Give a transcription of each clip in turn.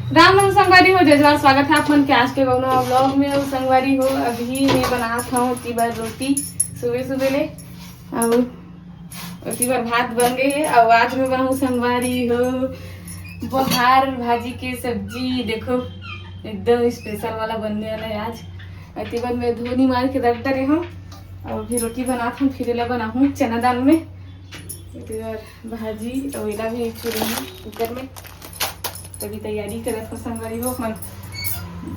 राम राम संगवारी हो, जय जवाहर। स्वागत है आप मन के आज के गौना ब्लॉग में। और संगवारी हो, अभी मैं बनात हूँ तीबर रोटी सुबह सुबह ले। और तीबर भात बन गए है। और आज मैं बनाऊँ संगवारी हो बहार भाजी के सब्जी। देखो एकदम स्पेशल वाला बनने वाला है आज। और तीबर में धोनी मार के रख डरे हूँ और फिर रोटी बनाता हूँ। फिर बनाऊँ चना दाल में तीबर भाजी और इला भी कुकर में। तभी तैयारी करत हो संगवारी हो मन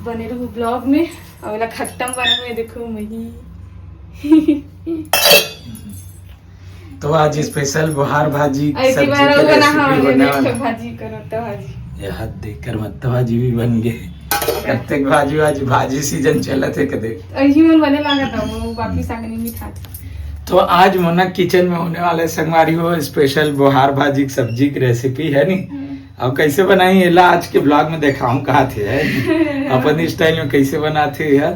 बने रहू ब्लॉग में। और वाला खट्टम बना हुए देखो मही तो आज स्पेशल बुहार भाजी ऐसी बार सब्जी बना का हाँ रेसिपी बनने वाला है। भाजी करो तो भाजी यह देखकर मत भाजी भी बन गए। कत्ते भाजी आज भाजी सीजन चलत है कदे। ऐसी मन बने लगा था वो वापिस आगे नहीं भी था। तो आज मोना किचन में होने वाले संगवारी हो स्पेशल बुहार भाजी की सब्जी की रेसिपी है नी। अब कैसे बनाई एला आज के ब्लॉग में दिखाऊं कहा थे है अपन स्टाइल में कैसे बनाते है।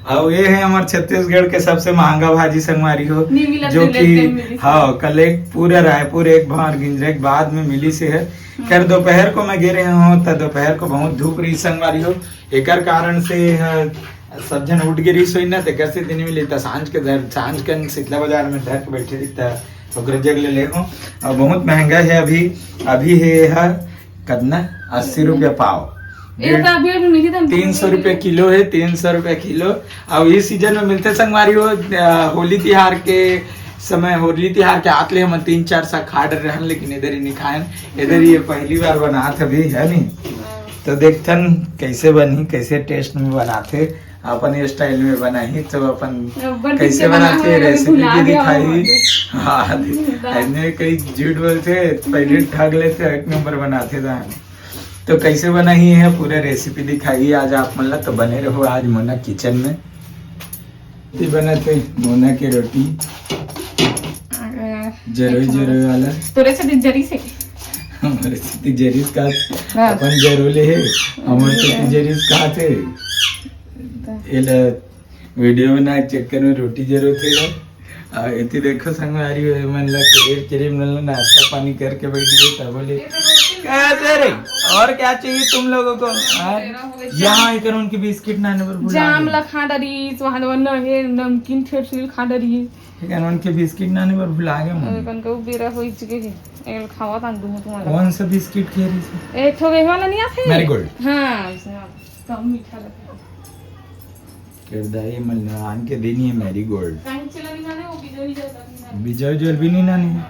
और ये है हमारे छत्तीसगढ़ के सबसे महंगा भाजी संगवारी हो जो कि हाँ कल एक पूरे रायपुर एक भार गिंजरे के बाद में मिली से है। खैर दोपहर को मैं गिरे हूँ तो दोपहर को बहुत धूप रही संगवारी हो। एक कारण से सब जन उठ गिरी सोई ना तो कैसे दिन मिली था सांझ के शीतला बाजार में धर के बैठे दिखता है जग ले हूँ। और बहुत महंगा है अभी है कितना 80 रुपया पाव। 300 रुपये किलो है 300 रुपये किलो। और इस सीजन में मिलते संगवारी हो होली तिहार के समय। होली तिहार के आतले हम 3-4 सा खा रहे हैं लेकिन इधर ही नहीं खाए। इधर ये पहली बार बनाते अभी है नी। तो देखथन कैसे बनी कैसे टेस्ट में बनाते अपन स्टाइल में बनाई। तो अपन कैसे बनाते रेसिपी भी दिखाई। हाँ कई झूठ बोलते पहले ठग लेते एक नंबर बनाते थे। तो कैसे बनाई है पूरा रेसिपी दिखाई आज आप मतलब। तो बने रहो आज मोना किचन में। बनाते मोना की रोटी जरूरी वाला तोरे से जरी से हमारे जरीस का अपन जरूरी है हमारे जरीस का थे वीडियो बना चक्कर में रोटी जरूर थे। इतनी देखो संग आ रही है मन लग नाश्ता पानी करके बैठ गए तब बोले कैसे रे और क्या चाहिए तुम लोगों को। यहाँ एक उनकी बिस्किट नाने पर जाम ला खा डरी वहां वरना है नमकीन ठेठली खा डरी है उनके बिस्किट नाने पर भुला गए मन कन को बेरा होई चुके है एल खावा तान दूं तुम्हारा। कौन सा बिस्किट खे रही थी एक ठो वाला नहीं आथे मैरीगोल्ड। हां सब मीठा लगता है किरदाई मन आन के देनी है मैरीगोल्ड। काहे चला नहीं नाने वो बिजोई जाता बिजोई जोल भी नहीं नानी।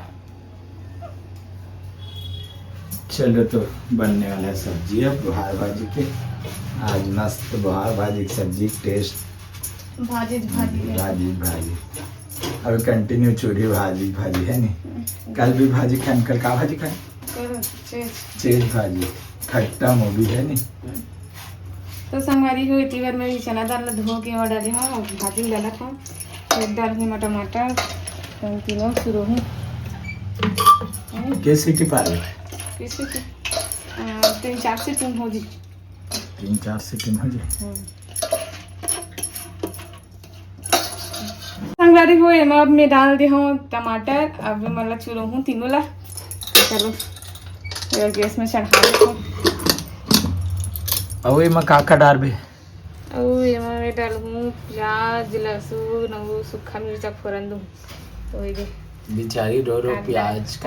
चलो तो बनने वाला है सब्जी है बुहार भाजी के। आज मस्त बुहार भाजी की सब्जी टेस्ट भाजी अब कंटिन्यू चूरी भाजी है नी। कल भी भाजी खाए कल का भाजी खाए चेज भाजी खट्टा मोबी है नी। तो संगवारी हो इतनी बार मैं चना दाल धो के और डाली हूँ भाजी डाला था फिर डाल के टमाटर तीनों शुरू हूँ के सीटी पार किसी की 3-4 से तुम हो जी 3-4 सेकंड हो जाए। संगवारी हो अब मैं डाल दी हूँ टमाटर। अब मैं मतलब चूरो हूँ तीनों ला। चलो गैस में चढ़ा दो। और ये काका डाल बे और ये मैं डालूँ प्याज लहसुन और सूखा मिर्चा फोरन दूँ। तो ये बेचारी रो प्याज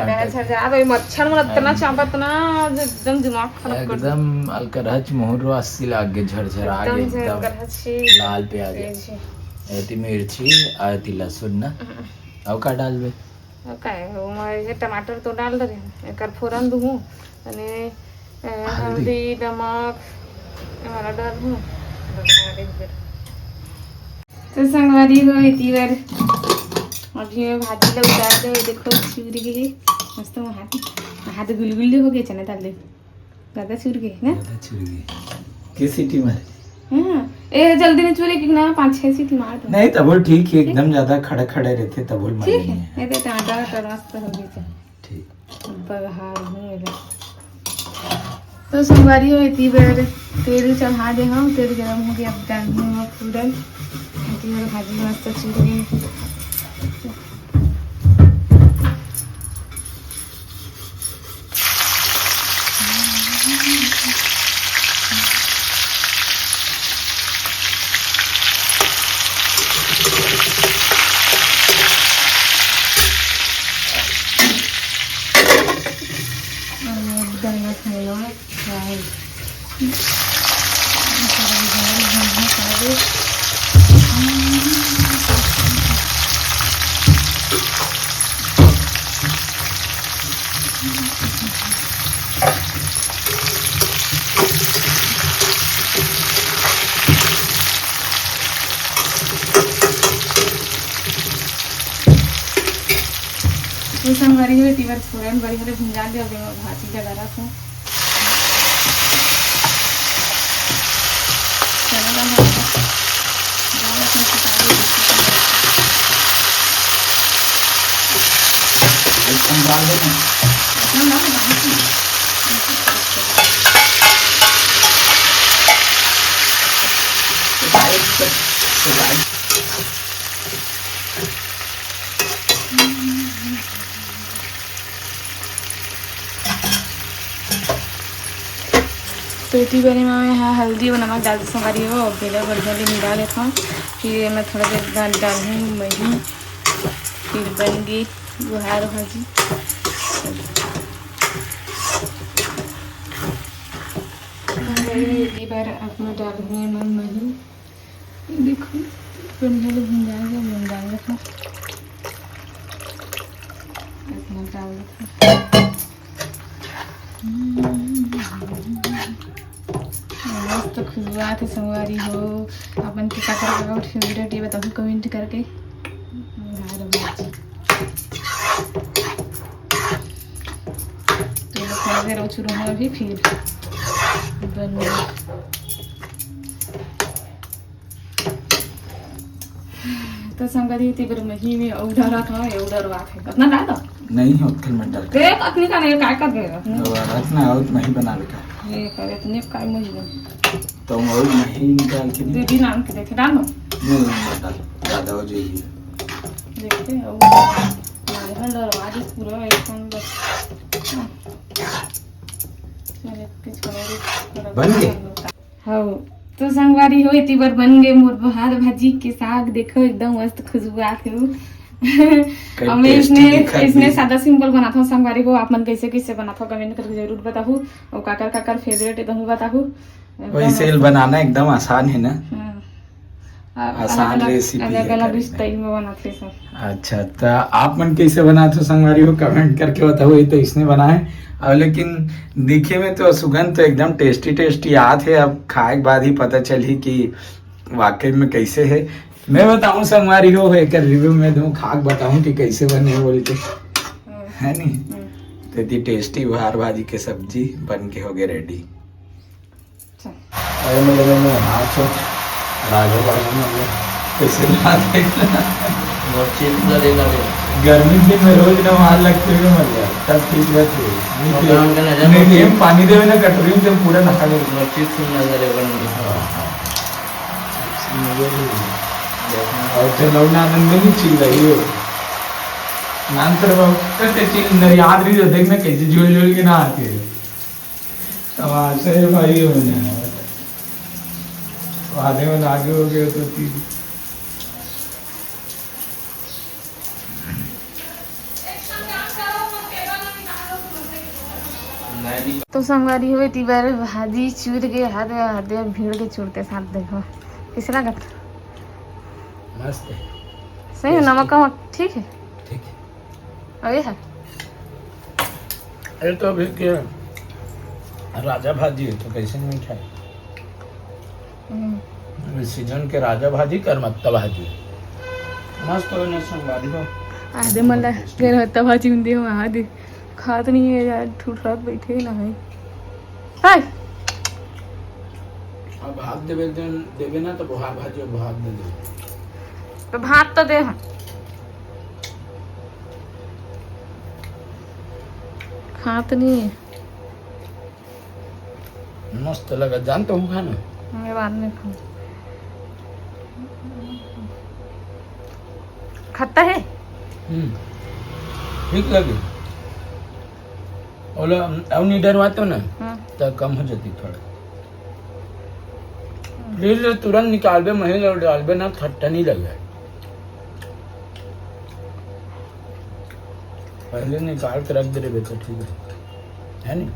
मच्छर में इतना चापत ना एकदम दिमाग खराब कर एकदम अलकरहच मोहरो 80 लाग गए झरझरा गए एकदम लाल प्याज ऐती मिर्ची आती लहसुन ना। और का डाल बे काय हो मैं टमाटर तो डाल दे एकर फोरन दूँ अने हल्दी नमक हमारा डाल दूँ। तो संगवारी हो इतनी बार अभी भाजी ला उतार दो। देखो चूर गए मस्त हाथ गुलगुल हो गए चना दाल दे ज्यादा चूर गए ना किस सीटी मारे। हाँ ए जल्दी नहीं चूरे कि ना 5-6 सीटी मार दो। नहीं तब ठीक है एकदम ज्यादा खड़े खड़े रहते तब बोल ठीक है ये तो टमाटर मस्त हो गए ठीक बघार हूँ। तो संगवारी हो इतनी बार तेल चढ़ा दे हम तेल गरम हो गया अब डाल दूँ पूरन भाजी मस्त चूर गई। तो संगवारी हुई तीवर फोरन बड़ी हरे भुंजा दे अबे भाजी का दरा को चलेगा ना ज्यादा कुछ पता एकदम डाल देना। नहीं ना बाकी तो इतनी बारी में यहाँ हल्दी और नमक डाल संवारी हो और पहले बढ़िया मिला लेता हूँ। फिर मैं थोड़ा देर बाद डालूँ मही, फिर बन गई बुहार भाजी। एक बार अब मैं डाल रही हूँ मैं मही, देखो बढ़िया भून जाएगा, भून डाल था इतना डाल मस्त खुशबू आती संगवारी हो। अपन के का फेवरेट ये बताओ कमेंट करके। तो थोड़ा देर और शुरू होगा भी फिर बन तो संगवारी तीबर मही में उधर था ये उधर बात है कितना डाल दो नहीं होते में डाल देख अपनी का नहीं काय कर दे रखना और नहीं बना लेगा ये करे इतने काय मही तो और नहीं निकाल के नहीं दीदी नाम के देखे डालो नहीं डाल ज्यादा हो जाएगी। देखते हैं हमारे घर दरवाजे पूरा एकदम बन गए। हाँ तो संगवारी हो इतनी बार बन गए मोर बहार भाजी के साग। देखो एकदम मस्त खुशबू आते हो। और मैं इसने सादा सिंपल बना था संगवारी को। आप मन कैसे कैसे बना था कमेंट करके जरूर बताओ और काकर फेवरेट एकदम बताओ। वैसे बनाना एकदम आसान है ना। आसान रेसिपी अलग अलग स्टाइल में बनाते हैं। अच्छा तो आप मन कैसे बनाते संगवारी हो कमेंट करके बताओ। ये तो इसने बना है और लेकिन दिखे में तो सुगंध तो एकदम टेस्टी टेस्टी याद है। अब खाए के बाद ही पता चली कि वाकई में कैसे है। मैं बताऊं संगवारी हो एक रिव्यू में दूं खाक बताऊं कि कैसे बने बोल के है नहीं। तो इतनी टेस्टी बुहार भाजी के सब्जी बन के हो गए रेडी। गर्मी दिन में रोज ना वहां लगते हुए मर गया तब ठीक रहती पानी दे ना कटोरी में पूरा नखा और चलो आनंद नहीं चीज रही हो नान तर चीज याद नहीं होते मैं कैसे जोड़ जोड़ के ना आती है। तमाशा है भाई हो आधे में आगे हो गए तो तीन तो संगवारी हो इतनी बार भाजी चूर के हाथ भीड़ के चूरते साथ देखो कैसे लगा मस्त है। सही है नमक वमक ठीक है ठीक है। और ये है अरे तो अभी क्या राजा भाजी है तो कैसे नहीं खाए। सीजन के राजा भाजी करमत्ता भाजी मस्त हो ना संगवारी हो। आधे मला करमत्ता भाजी उंदे हो आधे खात नहीं है यार ठूठ रात बैठे ना है। हाय अब भात देवे ना तो बुहार भाजी और भात दे दे तो भात तो दे हम खात नहीं है। मस्त लगा जानते हो खाना मैं बाद में खाऊं खाता है ठीक लगे और अब नहीं डरवाते हो ना तो कम हो जाती थोड़ा फिर तुरंत निकाल दे महिला और डाल दे ना खट्टा नहीं लगे। पहले निकाल के रख दे रहे तो ठीक है नहीं।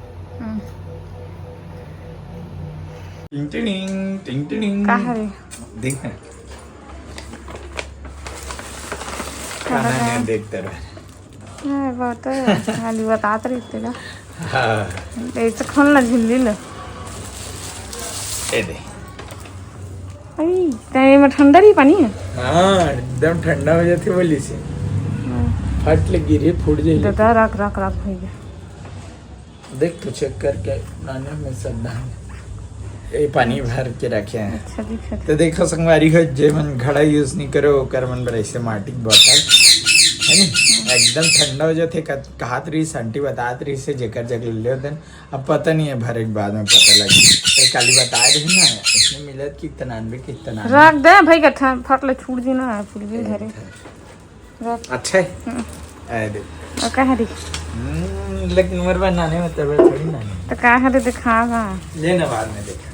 टिंग टिंग टिंग टिंग का हरे देख ना खाना नहीं देखते रहे बहुत खाली बतात रहते ना हाँ ऐसे खोल ना झिल्ली लो ये दे तय में ठंडा ही पानी है हाँ एकदम ठंडा हो जाती बोली से फट ले गिरे फूट जाए दादा रख रख रख भैया देख तो चेक करके नाने में सब ये पानी भर के रखे हैं अच्छा दिख तो देखो संगवारी हो जे मन घड़ा यूज नहीं करो कर मन पर ऐसे माटी की बोतल है नी एकदम ठंडा हो जाते कहत रही आंटी बतात रही से जेकर जगह ले होते अब पता नहीं है भरे के बाद में पता लगी तो काली बता रही ना इसमें मिलत की 93 की 93 रख दे भाई का फट ले छूट जी ना फूल भी घरे रख अच्छा है अरे और का हरी लेकिन मर बनाने में तब थोड़ी ना तो का हरी दिखावा लेना बाद में देखा